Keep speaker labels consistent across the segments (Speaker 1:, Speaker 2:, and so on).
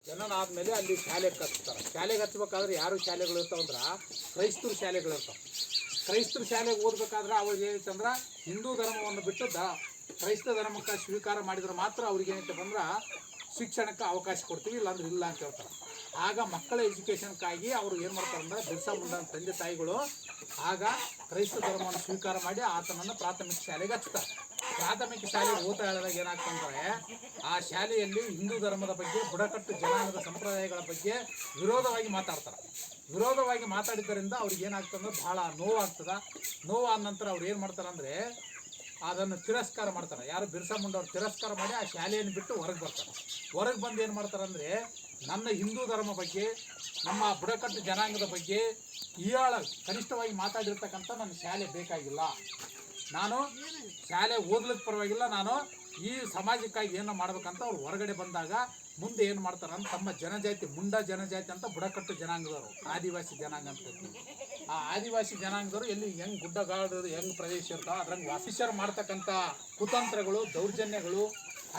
Speaker 1: ಜನನ ಆದಮೇಲೆ ಅಲ್ಲಿ ಶಾಲೆಗೆ ಹಚ್ತಾರೆ. ಶಾಲೆಗೆ ಹಚ್ಬೇಕಾದ್ರೆ ಯಾರು ಶಾಲೆಗಳು ಇರ್ತಾವಂದ್ರೆ ಕ್ರೈಸ್ತರ ಶಾಲೆಗಳು ಇರ್ತಾವೆ. ಕ್ರೈಸ್ತರ ಶಾಲೆಗೆ ಓದಬೇಕಾದ್ರೆ ಅವ್ರಿಗೆ ಏನೈತಂದ್ರೆ ಹಿಂದೂ ಧರ್ಮವನ್ನು ಬಿಟ್ಟು ಕ್ರೈಸ್ತ ಧರ್ಮಕ್ಕೆ ಸ್ವೀಕಾರ ಮಾಡಿದ್ರೆ ಮಾತ್ರ ಅವ್ರಿಗೆ ಏನೈತಪ್ಪ ಅಂದ್ರೆ ಶಿಕ್ಷಣಕ್ಕೆ ಅವಕಾಶ ಕೊಡ್ತೀವಿ, ಇಲ್ಲಾಂದ್ರೆ ಇಲ್ಲ ಅಂತ ಹೇಳ್ತಾರೆ. ಆಗ ಮಕ್ಕಳ ಎಜುಕೇಷನ್ಗಾಗಿ ಅವರು ಏನು ಮಾಡ್ತಾರೆ ಅಂದ್ರೆ ಬಿರ್ಸಾ ಮುಂಡಾ ತಂದೆ ತಾಯಿಗಳು ಆಗ ಕ್ರೈಸ್ತ ಧರ್ಮವನ್ನು ಸ್ವೀಕಾರ ಮಾಡಿ ಆತನನ್ನು ಪ್ರಾಥಮಿಕ ಶಾಲೆಗೆ ಹಚ್ತಾರೆ. ಪ್ರಾಥಮಿಕ ಶಾಲೆಗೆ ಓದ್ತಾ ಹೇಳಿದಾಗ ಏನಾಗ್ತಂದ್ರೆ ಆ ಶಾಲೆಯಲ್ಲಿ ಹಿಂದೂ ಧರ್ಮದ ಬಗ್ಗೆ, ಬುಡಕಟ್ಟು ಜನಾಂಗದ ಸಂಪ್ರದಾಯಗಳ ಬಗ್ಗೆ ವಿರೋಧವಾಗಿ ಮಾತಾಡ್ತಾರೆ. ವಿರೋಧವಾಗಿ ಮಾತಾಡಿದ್ದರಿಂದ ಅವ್ರಿಗೆ ಏನಾಗ್ತಂದ್ರೆ ಭಾಳ ನೋವಾಗ್ತದೆ. ನೋವಾದ ನಂತರ ಅವ್ರು ಏನು ಮಾಡ್ತಾರೆ ಅಂದರೆ ಅದನ್ನು ತಿರಸ್ಕಾರ ಮಾಡ್ತಾರೆ. ಯಾರು ಬಿರ್ಸಾ ಮುಂಡಾ ಅವ್ರು ತಿರಸ್ಕಾರ ಮಾಡಿ ಆ ಶಾಲೆಯನ್ನು ಬಿಟ್ಟು ಹೊರಗೆ ಬರ್ತಾರೆ. ಹೊರಗೆ ಬಂದು ಏನು ಮಾಡ್ತಾರೆ ಅಂದರೆ ನನ್ನ ಹಿಂದೂ ಧರ್ಮ ಬಗ್ಗೆ, ನಮ್ಮ ಬುಡಕಟ್ಟು ಜನಾಂಗದ ಬಗ್ಗೆ ಕನಿಷ್ಠವಾಗಿ ಮಾತಾಡಿರ್ತಕ್ಕಂಥ ನನ್ನ ಶಾಲೆ ಬೇಕಾಗಿಲ್ಲ, ನಾನು ಶಾಲೆ ಓದ್ಲಿಕ್ಕೆ ಪರವಾಗಿಲ್ಲ, ನಾನು ಈ ಸಮಾಜಕ್ಕಾಗಿ ಏನೋ ಮಾಡ್ಬೇಕಂತ ಅವ್ರು ಹೊರಗಡೆ ಬಂದಾಗ ಮುಂದೆ ಏನು ಮಾಡ್ತಾರೆ ಅಂತ ತಮ್ಮ ಜನಜಾತಿ, ಮುಂಡಾ ಜನಜಾತಿ ಅಂತ ಬುಡಕಟ್ಟು ಜನಾಂಗದವರು, ಆದಿವಾಸಿ ಜನಾಂಗ ಅಂತ ಆ ಆದಿವಾಸಿ ಜನಾಂಗದವರು ಎಲ್ಲಿ ಹೆಂಗೆ ಗುಡ್ಡಗಾಡು ಹೆಂಗೆ ಪ್ರದೇಶ ಇರ್ತಾವೆ ಅದ್ರಂಗೆ ವಾಸಿಸರು ಮಾಡ್ತಕ್ಕಂಥ ಕುತಂತ್ರಗಳು, ದೌರ್ಜನ್ಯಗಳು,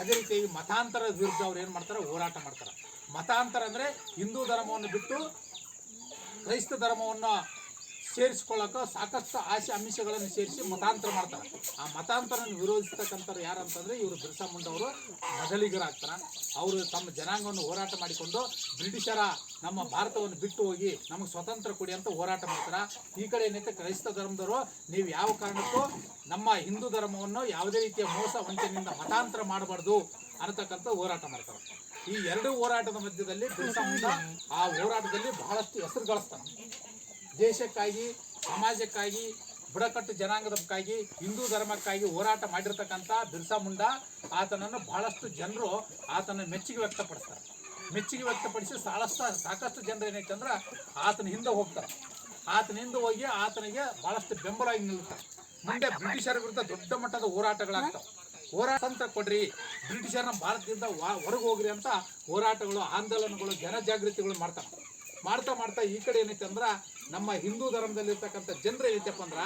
Speaker 1: ಅದೇ ರೀತಿ ಮತಾಂತರದ ವಿರುದ್ಧ ಅವ್ರು ಏನು ಮಾಡ್ತಾರೆ ಹೋರಾಟ ಮಾಡ್ತಾರೆ. ಮತಾಂತರ ಅಂದರೆ ಹಿಂದೂ ಧರ್ಮವನ್ನು ಬಿಟ್ಟು ಕ್ರೈಸ್ತ ಧರ್ಮವನ್ನು ಸೇರಿಸ್ಕೊಳ್ಳೋಕೆ ಸಾಕಷ್ಟು ಆಸೆ ಆಮಿಷಗಳನ್ನು ಸೇರಿಸಿ ಮತಾಂತರ ಮಾಡ್ತಾರೆ. ಆ ಮತಾಂತರವನ್ನು ವಿರೋಧಿಸ್ತಕ್ಕಂಥವ್ರು ಯಾರು ಅಂತಂದರೆ ಇವರು ಬಿರ್ಸಾ ಮುಂಡಾ ಅವರು ಮೊದಲಿಗರಾಗ್ತಾರೆ. ಅವರು ತಮ್ಮ ಜನಾಂಗವನ್ನು ಹೋರಾಟ ಮಾಡಿಕೊಂಡು ಬ್ರಿಟಿಷರ ನಮ್ಮ ಭಾರತವನ್ನು ಬಿಟ್ಟು ಹೋಗಿ ನಮಗೆ ಸ್ವತಂತ್ರ ಕೊಡಿ ಅಂತ ಹೋರಾಟ ಮಾಡ್ತಾರೆ. ಈ ಕಡೆ ಏನೈತೆ ಕ್ರೈಸ್ತ ಧರ್ಮದವರು ನೀವು ಯಾವ ಕಾರಣಕ್ಕೂ ನಮ್ಮ ಹಿಂದೂ ಧರ್ಮವನ್ನು ಯಾವುದೇ ರೀತಿಯ ಮೋಸ ವಂಚನೆಯಿಂದ ಮತಾಂತರ ಮಾಡಬಾರ್ದು ಅನ್ನತಕ್ಕಂಥ ಹೋರಾಟ ಮಾಡ್ತಾರೆ. ಈ ಎರಡು ಹೋರಾಟದ ಮಧ್ಯದಲ್ಲಿ ಬಿರ್ಸಾ ಮುಂಡಾ ಆ ಹೋರಾಟದಲ್ಲಿ ಬಹಳಷ್ಟು ಹೆಸರು ಗಳಿಸ್ತಾನೆ. ದೇಶಕ್ಕಾಗಿ, ಸಮಾಜಕ್ಕಾಗಿ, ಬುಡಕಟ್ಟು ಜನಾಂಗದಕ್ಕಾಗಿ, ಹಿಂದೂ ಧರ್ಮಕ್ಕಾಗಿ ಹೋರಾಟ ಮಾಡಿರ್ತಕ್ಕಂಥ ಬಿರ್ಸಾ ಮುಂಡಾ ಆತನನ್ನು ಬಹಳಷ್ಟು ಜನರು ಆತನ ಮೆಚ್ಚುಗೆ ವ್ಯಕ್ತಪಡಿಸ್ತಾರೆ. ಮೆಚ್ಚುಗೆ ವ್ಯಕ್ತಪಡಿಸಿ ಸಾಕಷ್ಟು ಜನರು ಏನೈತೆ ಅಂದ್ರೆ ಆತನ ಹಿಂದೆ ಹೋಗ್ತಾರೆ. ಆತನ ಹಿಂದೆ ಹೋಗಿ ಆತನಿಗೆ ಬಹಳಷ್ಟು ಬೆಂಬಲವಾಗಿ ನಿಲ್ತಾರೆ. ಮುಂದೆ ಬ್ರಿಟಿಷರ ವಿರುದ್ಧ ದೊಡ್ಡ ಮಟ್ಟದ ಹೋರಾಟಗಳಾಗ್ತವೆ. ಹೋರಾಟ ಕೊಡ್ರಿ, ಬ್ರಿಟಿಷರ್ನ ಭಾರತದಿಂದ ಹೊರಗೆ ಹೋಗ್ರಿ ಅಂತ ಹೋರಾಟಗಳು, ಆಂದೋಲನಗಳು, ಜನಜಾಗೃತಿಗಳು ಮಾಡ್ತಾ ಈ ಕಡೆ ಏನೈತೆ ಅಂದ್ರೆ ನಮ್ಮ ಹಿಂದೂ ಧರ್ಮದಲ್ಲಿರ್ತಕ್ಕಂಥ ಜನರು ಏನೈತಪ್ಪ ಅಂದ್ರೆ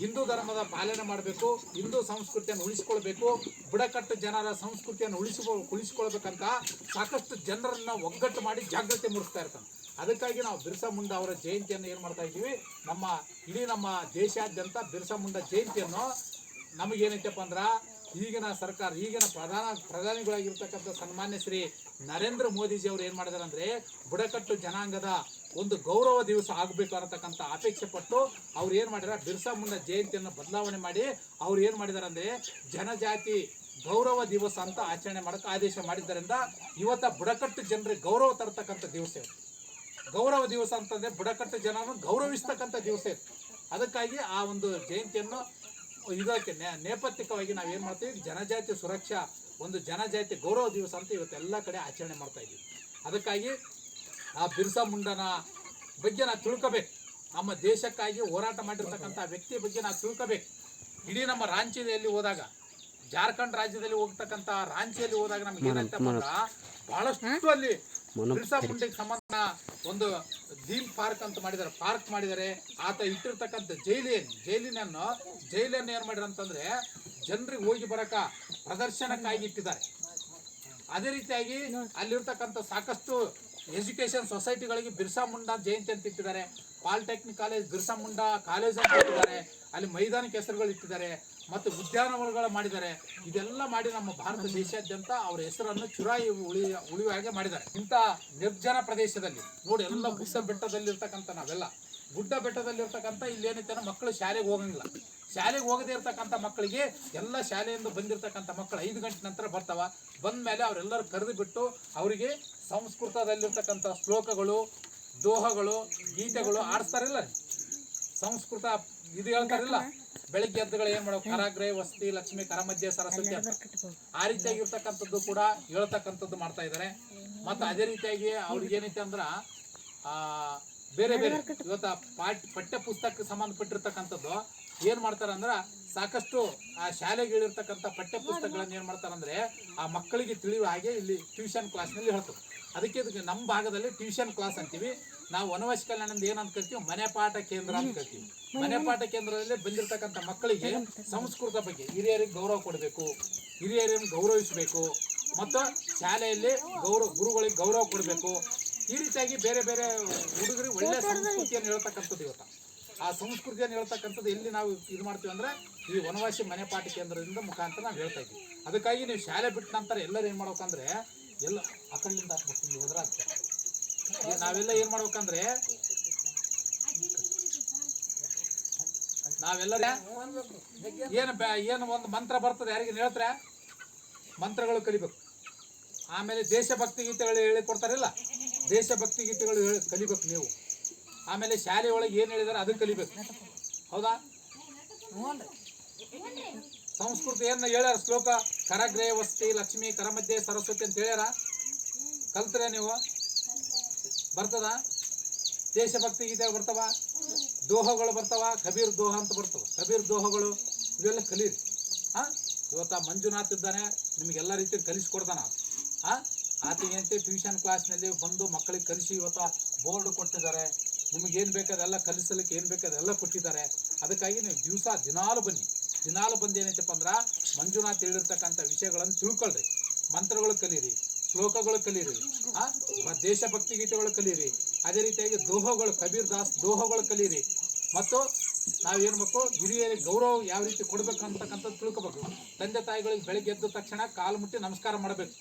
Speaker 1: ಹಿಂದೂ ಧರ್ಮದ ಪಾಲನೆ ಮಾಡಬೇಕು, ಹಿಂದೂ ಸಂಸ್ಕೃತಿಯನ್ನು ಉಳಿಸ್ಕೊಳ್ಬೇಕು, ಬುಡಕಟ್ಟು ಜನರ ಸಂಸ್ಕೃತಿಯನ್ನು ಉಳಿಸ್ಕೊಳ್ಬೇಕಂತ ಸಾಕಷ್ಟು ಜನರನ್ನು ಒಗ್ಗಟ್ಟು ಮಾಡಿ ಜಾಗೃತಿ ಮೂಡಿಸ್ತಾ ಇರ್ತಾನೆ. ಅದಕ್ಕಾಗಿ ನಾವು ಬಿರ್ಸಾ ಮುಂಡಾ ಅವರ ಜಯಂತಿಯನ್ನು ಏನು ಮಾಡ್ತಾ ಇದ್ದೀವಿ, ನಮ್ಮ ದೇಶಾದ್ಯಂತ ಬಿರ್ಸಾ ಮುಂಡಾ ಜಯಂತಿಯನ್ನು ನಮಗೇನೈತಪ್ಪ ಅಂದ್ರೆ ಈಗಿನ ಸರ್ಕಾರ, ಈಗಿನ ಪ್ರಧಾನಿಗಳಾಗಿರ್ತಕ್ಕಂಥ ಸನ್ಮಾನ್ಯ ಶ್ರೀ ನರೇಂದ್ರ ಮೋದಿಜಿ ಅವರು ಏನು ಮಾಡಿದಾರೆ ಅಂದರೆ ಬುಡಕಟ್ಟು ಜನಾಂಗದ ಒಂದು ಗೌರವ ದಿವಸ ಆಗಬೇಕು ಅನ್ನತಕ್ಕಂಥ ಅಪೇಕ್ಷೆ ಪಟ್ಟು ಅವ್ರು ಏನು ಮಾಡಿದಾರೆ, ಬಿರ್ಸಾ ಮುಂಡಾ ಜಯಂತಿಯನ್ನು ಬದಲಾವಣೆ ಮಾಡಿ ಅವ್ರು ಏನು ಮಾಡಿದಾರೆ ಅಂದರೆ ಜನಜಾತಿ ಗೌರವ ದಿವಸ ಅಂತ ಆಚರಣೆ ಮಾಡೋಕ್ಕೆ ಆದೇಶ ಮಾಡಿದ್ದರಿಂದ ಇವತ್ತು ಬುಡಕಟ್ಟು ಜನರಿಗೆ ಗೌರವ ತರತಕ್ಕಂಥ ದಿವಸ ಇದು. ಗೌರವ ದಿವಸ ಅಂತಂದರೆ ಬುಡಕಟ್ಟು ಜನರನ್ನು ಗೌರವಿಸ್ತಕ್ಕಂಥ ದಿವಸ ಇದು. ಅದಕ್ಕಾಗಿ ಆ ಒಂದು ಜಯಂತಿಯನ್ನು ಇದಕ್ಕೆ ನೇಪಥ್ಯವಾಗಿ ನಾವೇನು ಮಾಡ್ತೀವಿ, ಜನಜಾತಿ ಸುರಕ್ಷಾ, ಒಂದು ಜನಜಾತಿ ಗೌರವ ದಿವಸ ಅಂತ ಇವತ್ತೆಲ್ಲ ಕಡೆ ಆಚರಣೆ ಮಾಡ್ತಾ ಇದ್ದೀವಿ. ಅದಕ್ಕಾಗಿ ಆ ಬಿರ್ಸಾ ಮುಂಡಾನ ಬಗ್ಗೆ ನಾವು ತಿಳ್ಕೋಬೇಕು. ನಮ್ಮ ದೇಶಕ್ಕಾಗಿ ಹೋರಾಟ ಮಾಡಿರ್ತಕ್ಕಂಥ ವ್ಯಕ್ತಿಯ ಬಗ್ಗೆ ನಾವು ತಿಳ್ಕೋಬೇಕು. ಇಡೀ ನಮ್ಮ ರಾಂಚಿಯಲ್ಲಿ ಹೋದಾಗ, ಜಾರ್ಖಂಡ್ ರಾಜ್ಯದಲ್ಲಿ ಹೋಗ್ತಕ್ಕಂಥ ರಾಂಚಿಯಲ್ಲಿ ಹೋದಾಗ ನಮ್ಗೆ ಏನಂತ ಬಹಳಷ್ಟು ಅಲ್ಲಿ ಬಿರ್ಸಾ ಮುಂಡೆಗೆ ಸಂಬಂಧ ಒಂದು ಥೀಮ್ ಪಾರ್ಕ್ ಅಂತ ಮಾಡಿದ್ದಾರೆ. ಆತ ಇಟ್ಟಿರ್ತಕ್ಕಂಥ ಜೈಲನ್ನು ಏನು ಮಾಡಿದ್ರು ಅಂತಂದ್ರೆ ಜನರಿಗೆ ಹೋಗಿ ಬರಕ ಪ್ರದರ್ಶನಕ್ಕಾಗಿ ಇಟ್ಟಿದ್ದಾರೆ. ಅದೇ ರೀತಿಯಾಗಿ ಅಲ್ಲಿರ್ತಕ್ಕಂಥ ಸಾಕಷ್ಟು ಎಜುಕೇಷನ್ ಸೊಸೈಟಿಗಳಿಗೆ ಬಿರ್ಸಾ ಮುಂಡಾ ಜಯಂತಿ ಅಂತ ಇಟ್ಟಿದ್ದಾರೆ. Polytechnic college Birsa Munda college ಅಂತ ಇಟ್ಟಿದ್ದಾರೆ. ಅಲ್ಲಿ ಮೈದಾನಕ್ಕೆ ಹೆಸರುಗಳು ಇಟ್ಟಿದ್ದಾರೆ ಮತ್ತು ಉದ್ಯಾನವನಗಳು ಮಾಡಿದ್ದಾರೆ. ಇದೆಲ್ಲ ಮಾಡಿ ನಮ್ಮ ಭಾರತ ದೇಶಾದ್ಯಂತ ಅವರ ಹೆಸರನ್ನು ಚುರಾಯಿ ಉಳಿಯುವ ಹಾಗೆ ಮಾಡಿದ್ದಾರೆ. ಇಂಥ ನಿರ್ಜನ ಪ್ರದೇಶದಲ್ಲಿ ನೋಡಿ, ಎಲ್ಲ ಗುಡ್ಡ ಬೆಟ್ಟದಲ್ಲಿರ್ತಕ್ಕಂಥ ನಾವೆಲ್ಲ ಗುಡ್ಡ ಬೆಟ್ಟದಲ್ಲಿರ್ತಕ್ಕಂಥ ಇಲ್ಲೇನೈತೆ ಮಕ್ಕಳು ಶಾಲೆಗೆ ಹೋಗಂಗಿಲ್ಲ. ಶಾಲೆಗೆ ಹೋಗದೇ ಇರ್ತಕ್ಕಂಥ ಮಕ್ಕಳಿಗೆ ಎಲ್ಲ ಶಾಲೆಯಿಂದ ಬಂದಿರತಕ್ಕಂಥ ಮಕ್ಕಳು 5 ಗಂಟೆ ನಂತರ ಬಂದ ಮೇಲೆ ಅವರೆಲ್ಲರೂ ಕರೆದು ಬಿಟ್ಟು ಅವರಿಗೆ ಸಂಸ್ಕೃತದಲ್ಲಿರ್ತಕ್ಕಂಥ ಶ್ಲೋಕಗಳು, ದೋಹಗಳು, ಗೀತೆಗಳು ಆಡಿಸ್ತಾರಿಲ್ಲ, ಸಂಸ್ಕೃತ ಇದು ಹೇಳ್ತಾರಿಲ್ಲ. ಬೆಳಗ್ಗೆ ಎದ್ದುಗಳು ಏನು ಮಾಡೋ ಕರಾಗ್ರೇ ವಸತಿ ಲಕ್ಷ್ಮಿ ಕರಮಧ್ಯ ಸರಸ್ವತಿ ಅಂತ ಆ ರೀತಿಯಾಗಿರ್ತಕ್ಕಂಥದ್ದು ಕೂಡ ಹೇಳ್ತಕ್ಕಂಥದ್ದು ಮಾಡ್ತಾ ಇದ್ದಾರೆ. ಮತ್ತು ಅದೇ ರೀತಿಯಾಗಿ ಅವ್ರಿಗೆ ಏನೈತೆ ಅಂದ್ರೆ ಬೇರೆ ಇವತ್ತು ಪಠ್ಯ ಪುಸ್ತಕಕ್ಕೆ ಸಂಬಂಧಪಟ್ಟಿರ್ತಕ್ಕಂಥದ್ದು ಏನು ಮಾಡ್ತಾರೆ ಅಂದ್ರೆ ಸಾಕಷ್ಟು ಆ ಶಾಲೆಗಳಿರ್ತಕ್ಕಂಥ ಪಠ್ಯ ಪುಸ್ತಕಗಳನ್ನು ಏನು ಮಾಡ್ತಾರೆ ಅಂದರೆ ಆ ಮಕ್ಕಳಿಗೆ ತಿಳಿಯುವ ಹಾಗೆ ಇಲ್ಲಿ ಟ್ಯೂಷನ್ ಕ್ಲಾಸ್ನಲ್ಲಿ ಹೇಳ್ತಾರೆ. ಅದಕ್ಕೆ ನಮ್ಮ ಭಾಗದಲ್ಲಿ ಟ್ಯೂಷನ್ ಕ್ಲಾಸ್ ಅಂತೀವಿ ನಾವು. ವನವಾಸಿ ಕಲ್ಯಾಣದಿಂದ ಏನಂತ ಕರಿತೀವಿ, ಮನೆ ಪಾಠ ಕೇಂದ್ರ ಅಂತ ಕರಿತೀವಿ. ಮನೆ ಪಾಠ ಕೇಂದ್ರದಲ್ಲಿ ಬಂದಿರತಕ್ಕಂಥ ಮಕ್ಕಳಿಗೆ ಸಂಸ್ಕೃತ ಬಗ್ಗೆ ಹಿರಿಯರಿಗೆ ಗೌರವ ಕೊಡಬೇಕು, ಹಿರಿಯರನ್ನು ಗೌರವಿಸಬೇಕು, ಮತ್ತು ಶಾಲೆಯಲ್ಲಿ ಗುರುಗಳಿಗೆ ಗೌರವ ಕೊಡಬೇಕು. ಈ ರೀತಿಯಾಗಿ ಬೇರೆ ಬೇರೆ ಹುಡುಗರಿಗೆ ಒಳ್ಳೆಯ ಸಂಸ್ಕೃತಿಯನ್ನು ಹೇಳ್ತಕ್ಕಂಥದ್ದು ಇವತ್ತು. ಆ ಸಂಸ್ಕೃತಿಯನ್ನು ಹೇಳ್ತಕ್ಕಂಥದ್ದು ಎಲ್ಲಿ ನಾವು ಇದು ಮಾಡ್ತೀವಿ ಅಂದರೆ ಈ ವನವಾಸಿ ಮನೆ ಪಾಠ ಕೇಂದ್ರದಿಂದ ಮುಖಾಂತರ ನಾವು ಹೇಳ್ತಾ ಇದ್ವಿ. ಅದಕ್ಕಾಗಿ ನೀವು ಶಾಲೆ ಬಿಟ್ಟ ನಂತರ ಎಲ್ಲರೂ ಏನು ಮಾಡ್ಬೇಕಂದ್ರೆ ಎಲ್ಲ ಆ ಕಡೆಯಿಂದ ಹಾಕ್ಬೇಕು, ಇಲ್ಲಿ ಹೋದ್ರೆ ಆಗ್ತದೆ. ನಾವೆಲ್ಲ ಏನು ಮಾಡ್ಬೇಕಂದ್ರೆ ನಾವೆಲ್ಲರ ಏನು ಒಂದು ಮಂತ್ರ ಬರ್ತದೆ, ಯಾರಿಗೆ ಹೇಳ್ತಾರೆ ಮಂತ್ರಗಳು ಕಲಿಬೇಕು. ಆಮೇಲೆ ದೇಶಭಕ್ತಿ ಗೀತೆಗಳು ಹೇಳಿಕೊಡ್ತಾರಿಲ್ಲ, ದೇಶಭಕ್ತಿ ಗೀತೆಗಳು ಕಲಿಬೇಕು ನೀವು. ಆಮೇಲೆ ಶಾಲೆ ಒಳಗೆ ಏನು ಹೇಳಿದಾರೆ ಅದು ಕಲಿಬೇಕು. ಹೌದಾ? ಸಂಸ್ಕೃತಿ ಏನು ಹೇಳ್ಯಾರ ಶ್ಲೋಕ, ಕರಗ್ರೇ ವಸ್ತಿ ಲಕ್ಷ್ಮಿ ಕರಮಧ್ಯೆ ಸರಸ್ವತಿ ಅಂತ ಹೇಳ್ಯಾರ. ಕಲ್ತ್ರೆ ನೀವು ಬರ್ತದ? ದೇಶಭಕ್ತಿ ಗೀತೆ ಬರ್ತಾವ, ದೋಹಗಳು ಬರ್ತಾವ, ಕಬೀರ್ ದೋಹ ಅಂತ ಬರ್ತವೆ, ಕಬೀರ್ ದೋಹಗಳು ಇವೆಲ್ಲ ಕಲೀರಿ. ಇವತ್ತು ಮಂಜುನಾಥ್ ಇದ್ದಾನೆ, ನಿಮಗೆಲ್ಲ ರೀತಿ ಕಲಿಸ್ಕೊಡ್ತಾನ. ಆತಿಗಂತೆ ಟ್ಯೂಷನ್ ಕ್ಲಾಸ್ನಲ್ಲಿ ಬಂದು ಮಕ್ಕಳಿಗೆ ಕಲಿಸಿ ಇವತ್ತು ಬೋರ್ಡ್ ಕೊಟ್ಟಿದ್ದಾರೆ. ನಿಮಗೇನು ಬೇಕಾದೆಲ್ಲ ಕಲಿಸಲಿಕ್ಕೆ ಏನು ಬೇಕಾದೆಲ್ಲ ಕೊಟ್ಟಿದ್ದಾರೆ. ಅದಕ್ಕಾಗಿ ನೀವು ದಿನಾಲು ಬಂದು ಏನೈತಪ್ಪ ಅಂದ್ರೆ ಮಂಜುನಾಥ್ ಹೇಳಿರ್ತಕ್ಕಂಥ ವಿಷಯಗಳನ್ನು ತಿಳ್ಕೊಳ್ರಿ. ಮಂತ್ರಗಳು ಕಲೀರಿ, ಶ್ಲೋಕಗಳು ಕಲೀರಿ, ದೇಶಭಕ್ತಿ ಗೀತೆಗಳು ಕಲೀರಿ. ಅದೇ ರೀತಿಯಾಗಿ ದೋಹಗಳು, ಕಬೀರ್ ದಾಸ್ ದೋಹಗಳು ಕಲೀರಿ. ಮತ್ತು ನಾವೇನು ಬೇಕು, ಹಿರಿಯರಿಗೆ ಗೌರವ ಯಾವ ರೀತಿ ಕೊಡಬೇಕು ಅಂತಕ್ಕಂಥದ್ದು ತಿಳ್ಕೊಬೇಕು. ತಂದೆ ತಾಯಿಗಳಿಗೆ ಬೆಳಗ್ಗೆ ಎದ್ದ ತಕ್ಷಣ ಕಾಲು ಮುಟ್ಟಿ ನಮಸ್ಕಾರ ಮಾಡಬೇಕು.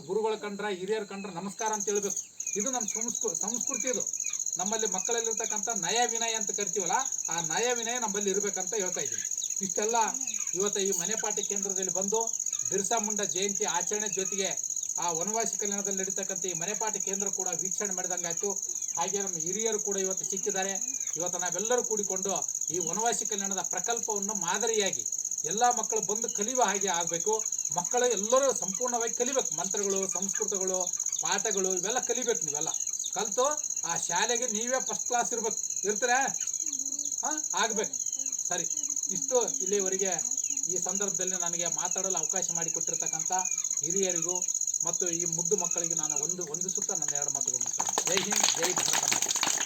Speaker 1: ಗುರುಗಳ ಕಂಡ್ರೆ, ಹಿರಿಯರು ಕಂಡ್ರೆ ನಮಸ್ಕಾರ ಅಂತ ಹೇಳ್ಬೇಕು. ಇದು ನಮ್ಮ ಸಂಸ್ಕೃತಿ. ಇದು ನಮ್ಮಲ್ಲಿ ಮಕ್ಕಳಲ್ಲಿರ್ತಕ್ಕಂಥ ನಯ ವಿನಯ ಅಂತ ಕರಿತೀವಲ್ಲ, ಆ ನಯ ವಿನಯ ನಮ್ಮಲ್ಲಿ ಇರಬೇಕಂತ ಹೇಳ್ತಾ ಇದ್ದೀನಿ. ಇಷ್ಟೆಲ್ಲ ಇವತ್ತು ಈ ಮನೆ ಪಾಠ ಕೇಂದ್ರದಲ್ಲಿ ಬಂದು ಬಿರ್ಸಾ ಮುಂಡಾ ಜಯಂತಿ ಆಚರಣೆ ಜೊತೆಗೆ ಆ ವನವಾಸಿ ಕಲ್ಯಾಣದಲ್ಲಿ ನಡೀತಕ್ಕಂಥ ಈ ಮನೆ ಪಾಠ ಕೇಂದ್ರ ಕೂಡ ವೀಕ್ಷಣೆ ಮಾಡಿದಂಗಾಯ್ತು. ಹಾಗೆ ನಮ್ಮ ಹಿರಿಯರು ಕೂಡ ಇವತ್ತು ಸಿಕ್ಕಿದ್ದಾರೆ. ಇವತ್ತು ನಾವೆಲ್ಲರೂ ಕೂಡಿಕೊಂಡು ಈ ವನವಾಸಿ ಕಲ್ಯಾಣದ ಪ್ರಕಲ್ಪವನ್ನು ಮಾದರಿಯಾಗಿ ಎಲ್ಲ ಮಕ್ಕಳು ಬಂದು ಕಲಿಯುವ ಹಾಗೆ ಆಗಬೇಕು. ಮಕ್ಕಳು ಎಲ್ಲರೂ ಸಂಪೂರ್ಣವಾಗಿ ಕಲಿಬೇಕು. ಮಂತ್ರಗಳು, ಸಂಸ್ಕೃತಗಳು, ಪಾಠಗಳು ಇವೆಲ್ಲ ಕಲಿಬೇಕು. ನೀವೆಲ್ಲ ಕಲಿತು ಆ ಶಾಲೆಗೆ ನೀವೇ ಫಸ್ಟ್ ಕ್ಲಾಸ್ ಇರ್ತೀರಾ? ಆಗಬೇಕು. ಸರಿ, ಇಷ್ಟು ಇಲ್ಲಿವರೆಗೆ ಈ ಸಂದರ್ಭದಲ್ಲಿ ನನಗೆ ಮಾತಾಡಲು ಅವಕಾಶ ಮಾಡಿಕೊಟ್ಟಿರ್ತಕ್ಕಂಥ ಹಿರಿಯರಿಗೂ ಮತ್ತು ಈ ಮುದ್ದು ಮಕ್ಕಳಿಗೆ ನಾನು ಒಂದು ಸುತ್ತ ನನ್ನ ಎರಡು ಮಾತುಗಳು. ಜೈ ಹಿಂದ್, ಜೈ ಭಾರತ.